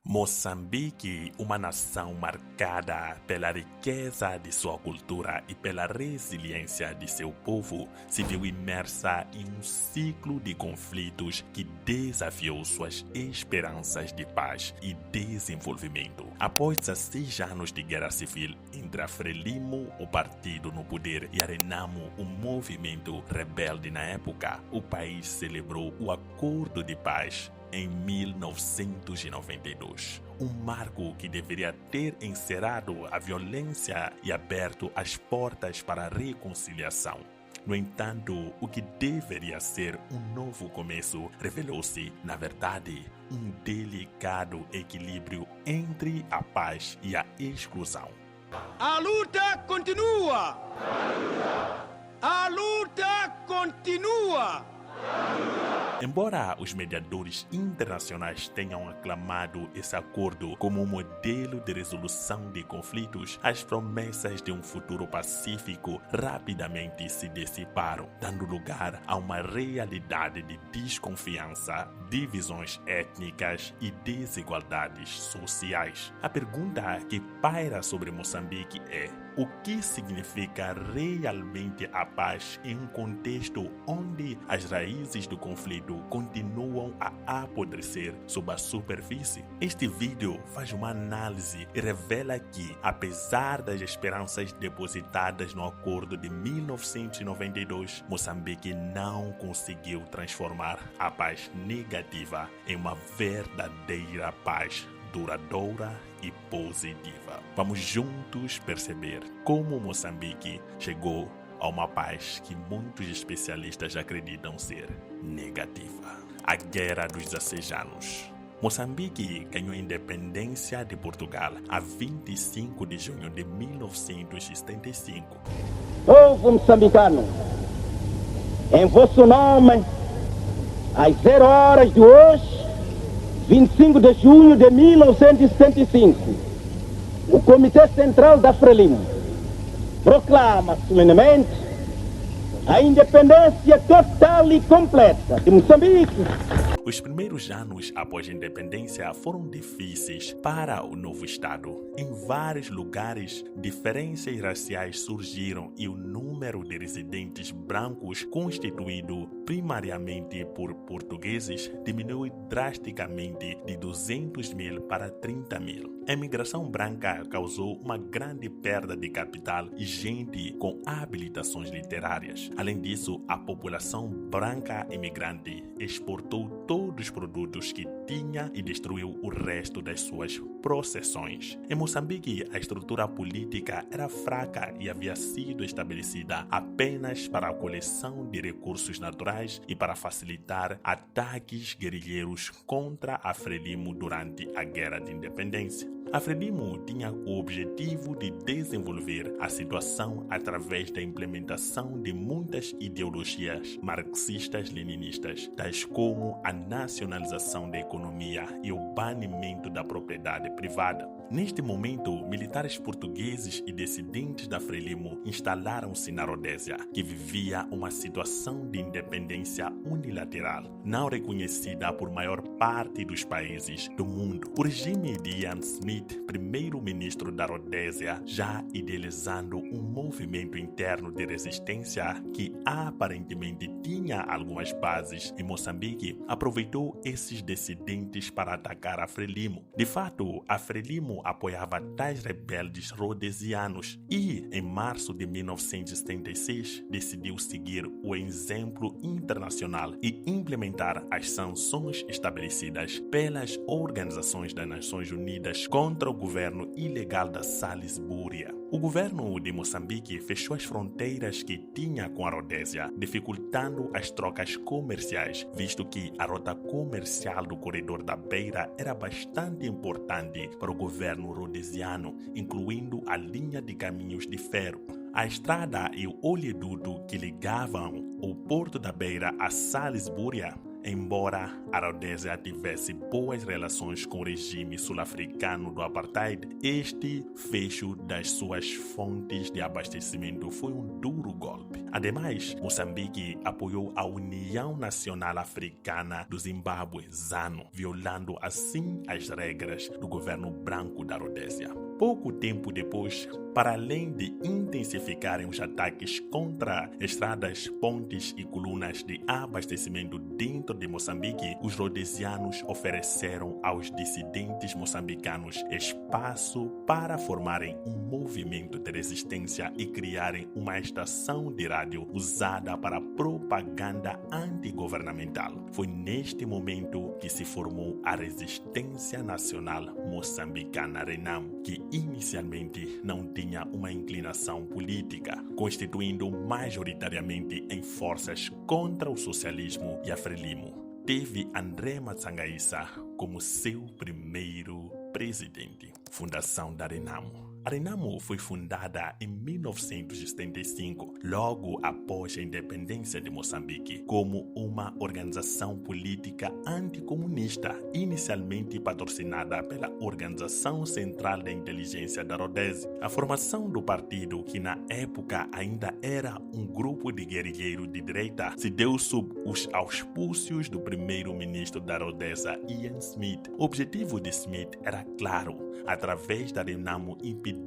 Moçambique, uma nação marcada pela riqueza de sua cultura e pela resiliência de seu povo, se viu imersa em um ciclo de conflitos que desafiou suas esperanças de paz e desenvolvimento. Após 16 anos de guerra civil entre a Frelimo, o partido no poder, e a Renamo, o movimento rebelde na época, o país celebrou o Acordo de Paz em 1992, um marco que deveria ter encerrado a violência e aberto as portas para a reconciliação. No entanto, o que deveria ser um novo começo revelou-se, na verdade, um delicado equilíbrio entre a paz e a exclusão. A luta continua! A luta continua! Embora os mediadores internacionais tenham aclamado esse acordo como um modelo de resolução de conflitos, as promessas de um futuro pacífico rapidamente se dissiparam, dando lugar a uma realidade de desconfiança, divisões étnicas e desigualdades sociais. A pergunta que paira sobre Moçambique é: o que significa realmente a paz em um contexto onde as raízes do conflito continuam a apodrecer sob a superfície? Este vídeo faz uma análise e revela que, apesar das esperanças depositadas no acordo de 1992, Moçambique não conseguiu transformar a paz negativa em uma verdadeira paz duradoura e positiva. Vamos juntos perceber como Moçambique chegou a uma paz que muitos especialistas acreditam ser negativa. A Guerra dos 16 anos. Moçambique ganhou a independência de Portugal a 25 de junho de 1975. Povo moçambicano, em vosso nome, às 0 horas de hoje, 25 de junho de 1975, o Comitê Central da Frelimo proclama solenemente a independência total e completa de Moçambique. Os primeiros anos após a independência foram difíceis para o novo Estado. Em vários lugares, diferenças raciais surgiram e o número de residentes brancos, constituído primariamente por portugueses, diminuiu drasticamente de 200 mil para 30 mil. A imigração branca causou uma grande perda de capital e gente com habilitações literárias. Além disso, a população branca imigrante exportou todos os produtos que tinha e destruiu o resto das suas possessões. Em Moçambique, a estrutura política era fraca e havia sido estabelecida apenas para a coleção de recursos naturais e para facilitar ataques guerrilheiros contra a Frelimo durante a Guerra de Independência. A Frelimo tinha o objetivo de desenvolver a situação através da implementação de muitas ideologias marxistas-leninistas, tais como a nacionalização da economia e o banimento da propriedade privada. Neste momento, militares portugueses e dissidentes da Frelimo instalaram-se na Rodésia, que vivia uma situação de independência unilateral, não reconhecida por maior parte dos países do mundo. O regime de Ian Smith, primeiro-ministro da Rodésia, já idealizando um movimento interno de resistência que aparentemente tinha algumas bases em Moçambique, aproveitou esses dissidentes para atacar a Frelimo. De fato, a Frelimo apoiava tais rebeldes rodesianos e, em março de 1976, decidiu seguir o exemplo internacional e implementar as sanções estabelecidas pelas Organizações das Nações Unidas contra o governo ilegal da Salisbúria. O governo de Moçambique fechou as fronteiras que tinha com a Rodésia, dificultando as trocas comerciais, visto que a rota comercial do corredor da Beira era bastante importante para o governo rodesiano, incluindo a linha de caminhos de ferro. A estrada e o oleoduto que ligavam o Porto da Beira a Salisbúria embora a Rodésia tivesse boas relações com o regime sul-africano do apartheid, este fecho das suas fontes de abastecimento foi um duro golpe. Ademais, Moçambique apoiou a União Nacional Africana do Zimbábue, ZANU, violando assim as regras do governo branco da Rodésia. Pouco tempo depois, para além de intensificarem os ataques contra estradas, pontes e colunas de abastecimento dentro de Moçambique, os rodesianos ofereceram aos dissidentes moçambicanos espaço para formarem um movimento de resistência e criarem uma estação de rádio usada para propaganda antigovernamental. Foi neste momento que se formou a Resistência Nacional Moçambicana, RENAMO, que inicialmente não tinha uma inclinação política, constituindo majoritariamente em forças contra o socialismo e a Frelimo. Teve André Matsangaissa como seu primeiro presidente. Fundação da RENAMO. A RENAMO foi fundada em 1975, logo após a independência de Moçambique, como uma organização política anticomunista, inicialmente patrocinada pela Organização Central da Inteligência da Rodésia. A formação do partido, que na época ainda era um grupo de guerrilheiros de direita, se deu sob os auspícios do primeiro-ministro da Rodésia, Ian Smith. O objetivo de Smith era claro: através da RENAMO impedir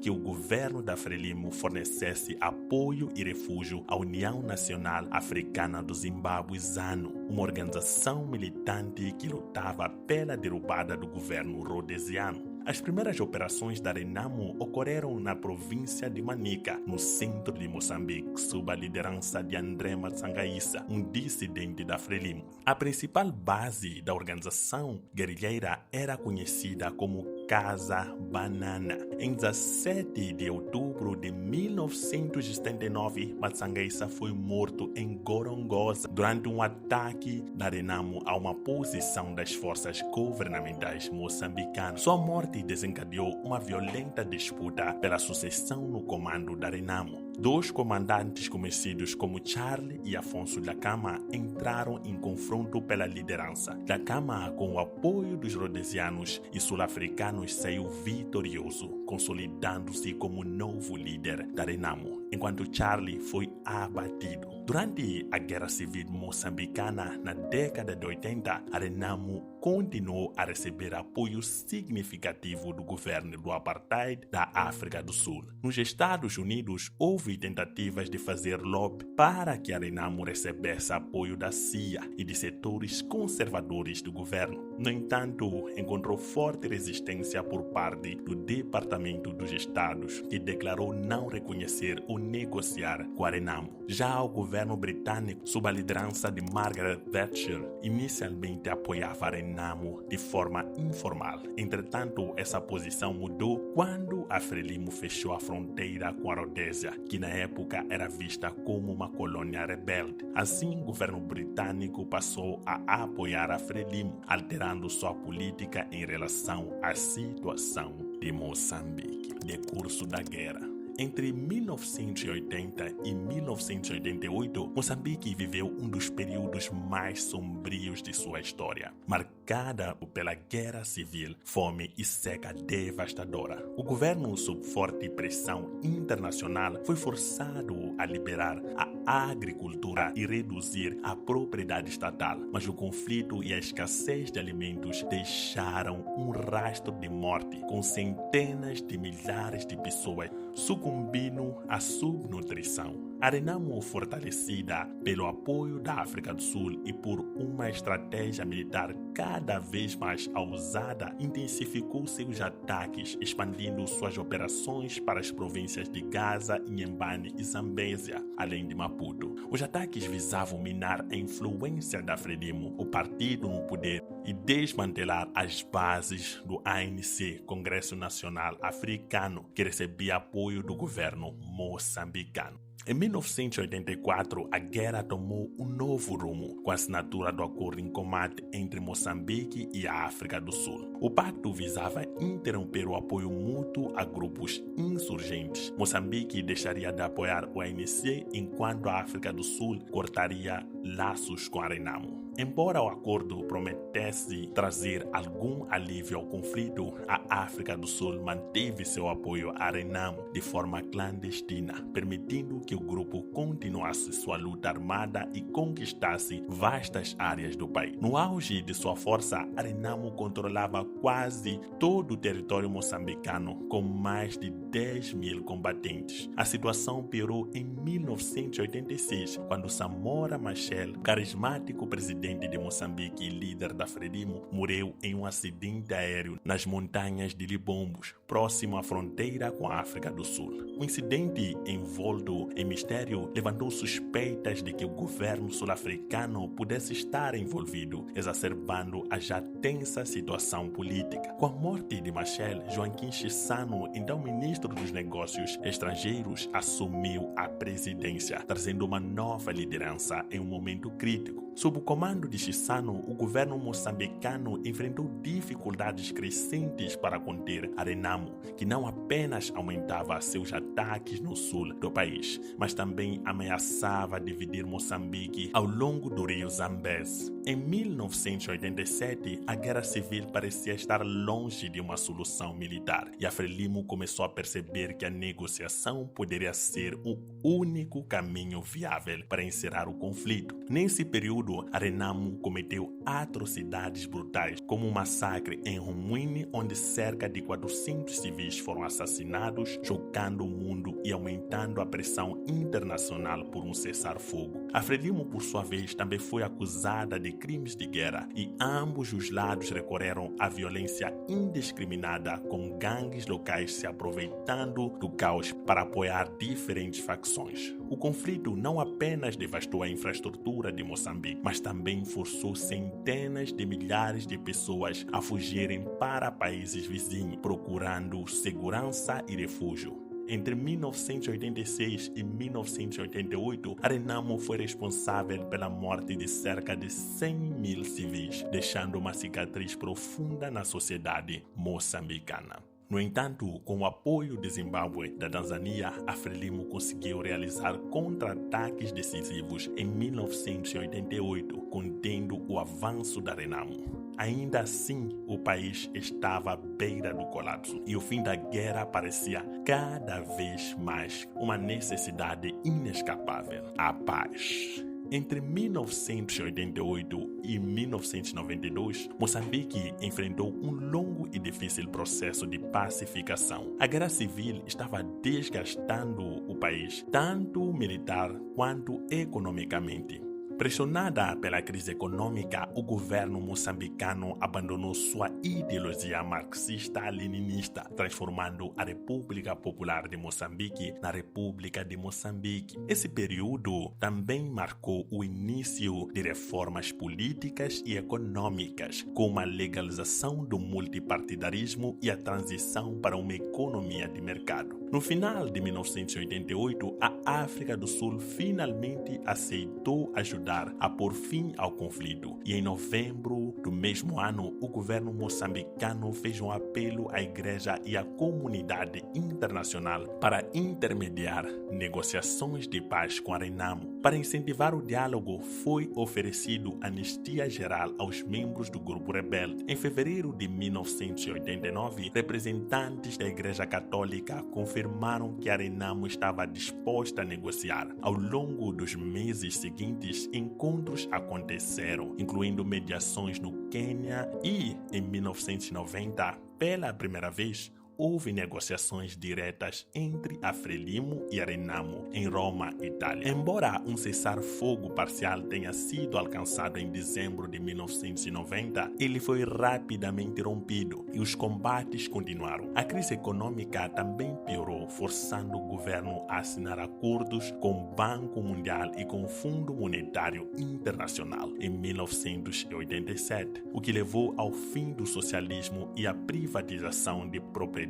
que o governo da Frelimo fornecesse apoio e refúgio à União Nacional Africana do Zimbábue, ZANU, uma organização militante que lutava pela derrubada do governo rodesiano. As primeiras operações da RENAMO ocorreram na província de Manica, no centro de Moçambique, sob a liderança de André Matsangaissa, um dissidente da Frelimo. A principal base da organização guerrilheira era conhecida como Casa Banana. Em 17 de outubro de 1979, Matsangaissa foi morto em Gorongosa durante um ataque da RENAMO a uma posição das forças governamentais moçambicanas. Sua morte desencadeou uma violenta disputa pela sucessão no comando da RENAMO. Dois comandantes conhecidos como Charlie e Afonso Dhlakama entraram em confronto pela liderança. Dhlakama, com o apoio dos rodesianos e sul-africanos, saiu vitorioso, consolidando-se como novo líder da RENAMO, enquanto Charlie foi abatido. Durante a Guerra Civil Moçambicana, na década de 80, a RENAMO continuou a receber apoio significativo do governo do apartheid da África do Sul. Nos Estados Unidos, houve tentativas de fazer lobby para que a RENAMO recebesse apoio da CIA e de setores conservadores do governo. No entanto, encontrou forte resistência por parte do Departamento dos Estados, que declarou não reconhecer ou negociar com a RENAMO. Já o governo britânico, sob a liderança de Margaret Thatcher, inicialmente apoiava a RENAMO de forma informal. Entretanto, essa posição mudou quando a Frelimo fechou a fronteira com a Rodésia, que na época era vista como uma colônia rebelde. Assim, o governo britânico passou a apoiar a Frelimo, alterando sua política em relação à situação de Moçambique. Decurso da guerra. Entre 1980 e 1988, Moçambique viveu um dos períodos mais sombrios de sua história, marcada pela guerra civil, fome e seca devastadora. O governo, sob forte pressão internacional, foi forçado a liberar a agricultura e reduzir a propriedade estatal, mas o conflito e a escassez de alimentos deixaram um rastro de morte, com centenas de milhares de pessoas sucumbindo à subnutrição. A RENAMO, fortalecida pelo apoio da África do Sul e por uma estratégia militar cada vez mais ousada, intensificou seus ataques, expandindo suas operações para as províncias de Gaza, Inhambane e Zambésia, além de Maputo. Os ataques visavam minar a influência da Frelimo, o partido no poder, e desmantelar as bases do ANC, Congresso Nacional Africano, que recebia apoio do governo moçambicano. Em 1984, a guerra tomou um novo rumo, com a assinatura do Acordo em Combate entre Moçambique e a África do Sul. O pacto visava interromper o apoio mútuo a grupos insurgentes. Moçambique deixaria de apoiar o ANC, enquanto a África do Sul cortaria laços com a RENAMO. Embora o acordo prometesse trazer algum alívio ao conflito, a África do Sul manteve seu apoio a Renamo de forma clandestina, permitindo que o grupo continuasse sua luta armada e conquistasse vastas áreas do país. No auge de sua força, a Renamo controlava quase todo o território moçambicano, com mais de 10.000 combatentes. A situação piorou em 1986, quando Samora Machel, carismático presidente de Moçambique e líder da Frelimo, morreu em um acidente aéreo nas montanhas de Libombos, próximo à fronteira com a África do Sul. O incidente, envolto em mistério, levantou suspeitas de que o governo sul-africano pudesse estar envolvido, exacerbando a já tensa situação política. Com a morte de Machel, Joaquim Chissano, então ministro dos Negócios Estrangeiros, assumiu a presidência, trazendo uma nova liderança em um momento crítico. Sob o comando de Chissano, o governo moçambicano enfrentou dificuldades crescentes para conter a Renamo, que não apenas aumentava seus ataques no sul do país, mas também ameaçava dividir Moçambique ao longo do rio Zambeze. Em 1987, a guerra civil parecia estar longe de uma solução militar, e a Frelimo começou a perceber que a negociação poderia ser o único caminho viável para encerrar o conflito. Nesse período, a Renamo cometeu atrocidades brutais, como um massacre em Rumuini, onde cerca de 400 civis foram assassinados, chocando o mundo e aumentando a pressão internacional por um cessar-fogo. A Frelimo, por sua vez, também foi acusada de crimes de guerra, e ambos os lados recorreram à violência indiscriminada, com gangues locais se aproveitando do caos para apoiar diferentes facções. O conflito não apenas devastou a infraestrutura de Moçambique, mas também forçou centenas de milhares de pessoas a fugirem para países vizinhos, procurando segurança e refúgio. Entre 1986 e 1988, a Renamo foi responsável pela morte de cerca de 100.000 civis, deixando uma cicatriz profunda na sociedade moçambicana. No entanto, com o apoio de Zimbábue e da Tanzânia, a Frelimo conseguiu realizar contra-ataques decisivos em 1988, contendo o avanço da Renamo. Ainda assim, o país estava à beira do colapso e o fim da guerra parecia cada vez mais uma necessidade inescapável: a paz. Entre 1988 e 1992, Moçambique enfrentou um longo e difícil processo de pacificação. A guerra civil estava desgastando o país, tanto militar quanto economicamente. Pressionada pela crise econômica, o governo moçambicano abandonou sua ideologia marxista-leninista, transformando a República Popular de Moçambique na República de Moçambique. Esse período também marcou o início de reformas políticas e econômicas, como a legalização do multipartidarismo e a transição para uma economia de mercado. No final de 1988, a África do Sul finalmente aceitou ajudar a pôr fim ao conflito, e em novembro do mesmo ano, o governo moçambicano fez um apelo à igreja e à comunidade internacional para intermediar negociações de paz com a Renamo. Para incentivar o diálogo, foi oferecido anistia geral aos membros do grupo rebelde. Em fevereiro de 1989, representantes da Igreja Católica confirmaram que a Renamo estava disposta a negociar. Ao longo dos meses seguintes, encontros aconteceram, incluindo mediações no Quênia, e, em 1990, pela primeira vez, houve negociações diretas entre a Frelimo e a Renamo em Roma, Itália. Embora um cessar-fogo parcial tenha sido alcançado em dezembro de 1990, ele foi rapidamente rompido e os combates continuaram. A crise econômica também piorou, forçando o governo a assinar acordos com o Banco Mundial e com o Fundo Monetário Internacional em 1987, o que levou ao fim do socialismo e à privatização de propriedades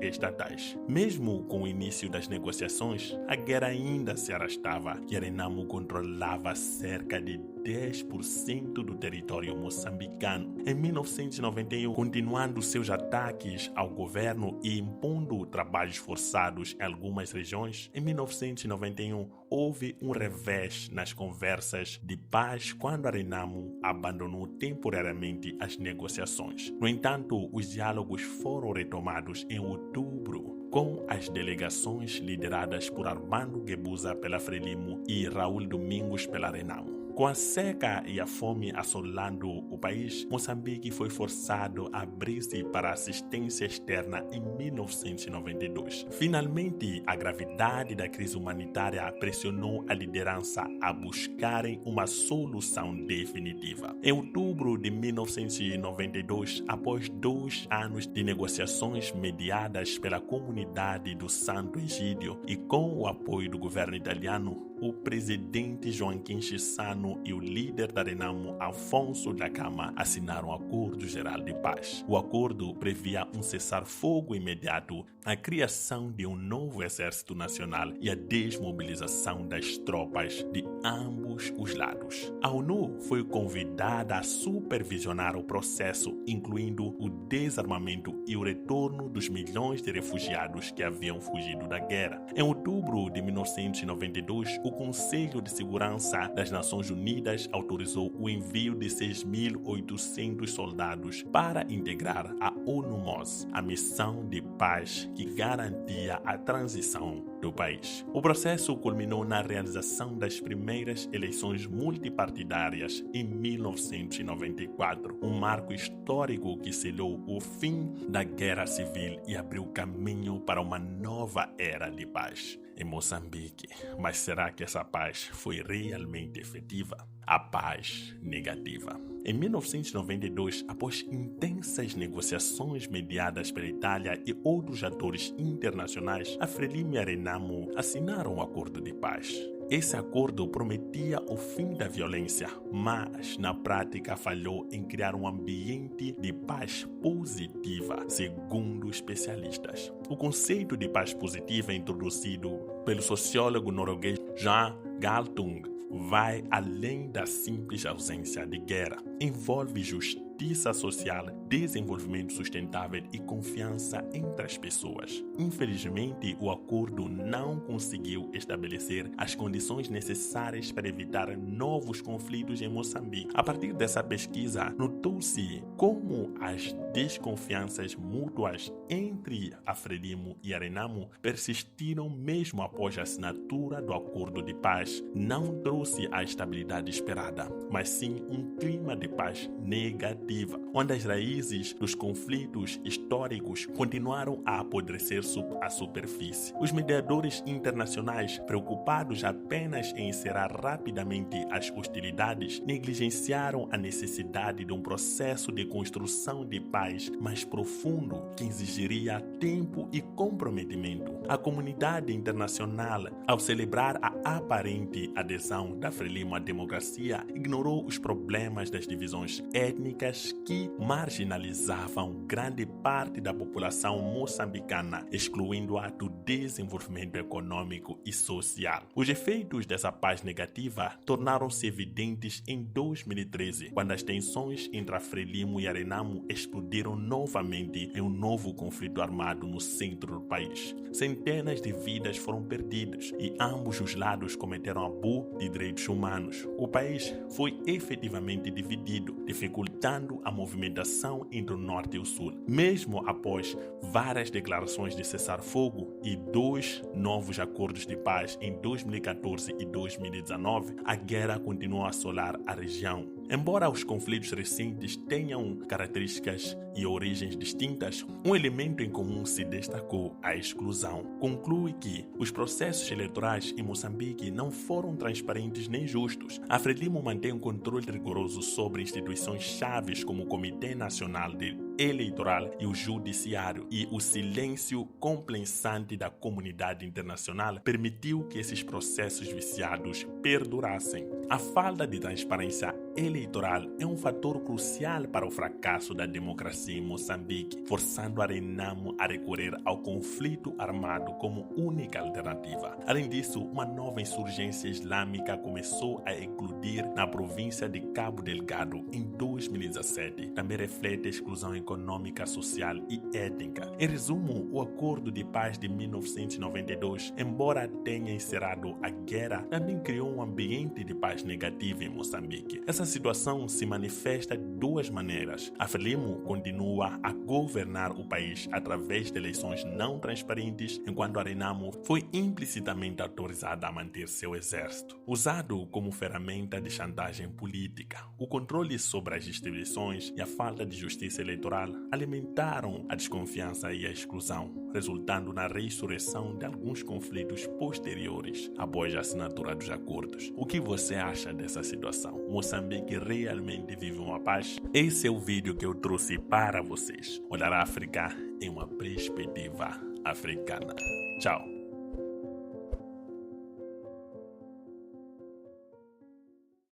estatais. Mesmo com o início das negociações, a guerra ainda se arrastava e a Renamo controlava cerca de 10% do território moçambicano. Em 1991, continuando seus ataques ao governo e impondo trabalhos forçados em algumas regiões, em 1991 houve um revés nas conversas de paz quando a Renamo abandonou temporariamente as negociações. No entanto, os diálogos foram retomados em outubro, com as delegações lideradas por Armando Guebuza pela Frelimo e Raul Domingos pela Renamo. Com a seca e a fome assolando o país, Moçambique foi forçado a abrir-se para a assistência externa em 1992. Finalmente, a gravidade da crise humanitária pressionou a liderança a buscarem uma solução definitiva. Em outubro de 1992, após 2 anos de negociações mediadas pela comunidade do Santo Egídio e com o apoio do governo italiano, o presidente Joaquim Chissano e o líder da Renamo, Afonso Dhlakama, assinaram um acordo geral de paz. O acordo previa um cessar-fogo imediato, a criação de um novo exército nacional e a desmobilização das tropas de ambos os lados. A ONU foi convidada a supervisionar o processo, incluindo o desarmamento e o retorno dos milhões de refugiados que haviam fugido da guerra. Em outubro de 1992, o Conselho de Segurança das Nações Unidas autorizou o envio de 6.800 soldados para integrar a ONUMOS, a missão de paz que garantia a transição do país. O processo culminou na realização das primeiras eleições multipartidárias em 1994, um marco histórico que selou o fim da guerra civil e abriu caminho para uma nova era de paz em Moçambique. Mas será que essa paz foi realmente efetiva? A paz negativa. Em 1992, após intensas negociações mediadas pela Itália e outros atores internacionais, a Frelimo e a Renamo assinaram um acordo de paz. Esse acordo prometia o fim da violência, mas na prática falhou em criar um ambiente de paz positiva, segundo especialistas. O conceito de paz positiva introduzido pelo sociólogo norueguês Jan Galtung vai além da simples ausência de guerra. Envolve justiça social, desenvolvimento sustentável e confiança entre as pessoas. Infelizmente, o acordo não conseguiu estabelecer as condições necessárias para evitar novos conflitos em Moçambique. A partir dessa pesquisa, notou-se como as desconfianças mútuas entre a Frelimo e a Renamo persistiram mesmo após a assinatura do acordo de paz. Não trouxe a estabilidade esperada, mas sim um clima de paz negativa, onde as raízes dos conflitos históricos continuaram a apodrecer à superfície. Os mediadores internacionais, preocupados apenas em encerrar rapidamente as hostilidades, negligenciaram a necessidade de um processo de construção de paz mais profundo que exigiria tempo e comprometimento. A comunidade internacional, ao celebrar a aparente adesão da Frelimo à democracia, ignorou os problemas das divisões étnicas que marginalizavam grande parte da população moçambicana, excluindo-a do desenvolvimento econômico e social. Os efeitos dessa paz negativa tornaram-se evidentes em 2013, quando as tensões entre a Frelimo e a Renamo explodiram novamente em um novo conflito armado no centro do país. Centenas de vidas foram perdidas e ambos os lados cometeram abuso de direitos humanos. O país foi efetivamente dividido, dificultando a movimentação entre o norte e o sul. Mesmo após várias declarações de cessar-fogo e 2 novos acordos de paz em 2014 e 2019, a guerra continuou a assolar a região. Embora os conflitos recentes tenham características e origens distintas, um elemento em comum se destacou: a exclusão. Conclui que os processos eleitorais em Moçambique não foram transparentes nem justos. A Frelimo mantém um controle rigoroso sobre instituições chaves como o Comitê Nacional de eleitoral e o judiciário, e o silêncio complacente da comunidade internacional permitiu que esses processos viciados perdurassem. A falta de transparência eleitoral é um fator crucial para o fracasso da democracia em Moçambique, forçando a Renamo a recorrer ao conflito armado como única alternativa. Além disso, uma nova insurgência islâmica começou a eclodir na província de Cabo Delgado em 2017. Também reflete a exclusão econômica, social e étnica. Em resumo, o Acordo de Paz de 1992, embora tenha encerrado a guerra, também criou um ambiente de paz negativo em Moçambique. Essa situação se manifesta de duas maneiras. A Frelimo continua a governar o país através de eleições não transparentes, enquanto a Renamo foi implicitamente autorizada a manter seu exército. Usado como ferramenta de chantagem política, o controle sobre as instituições e a falta de justiça eleitoral alimentaram a desconfiança e a exclusão, resultando na ressurreição de alguns conflitos posteriores após a assinatura dos acordos. O que você acha dessa situação? Moçambique realmente vive uma paz? Esse é o vídeo que eu trouxe para vocês. Olhar a África em uma perspectiva africana. Tchau!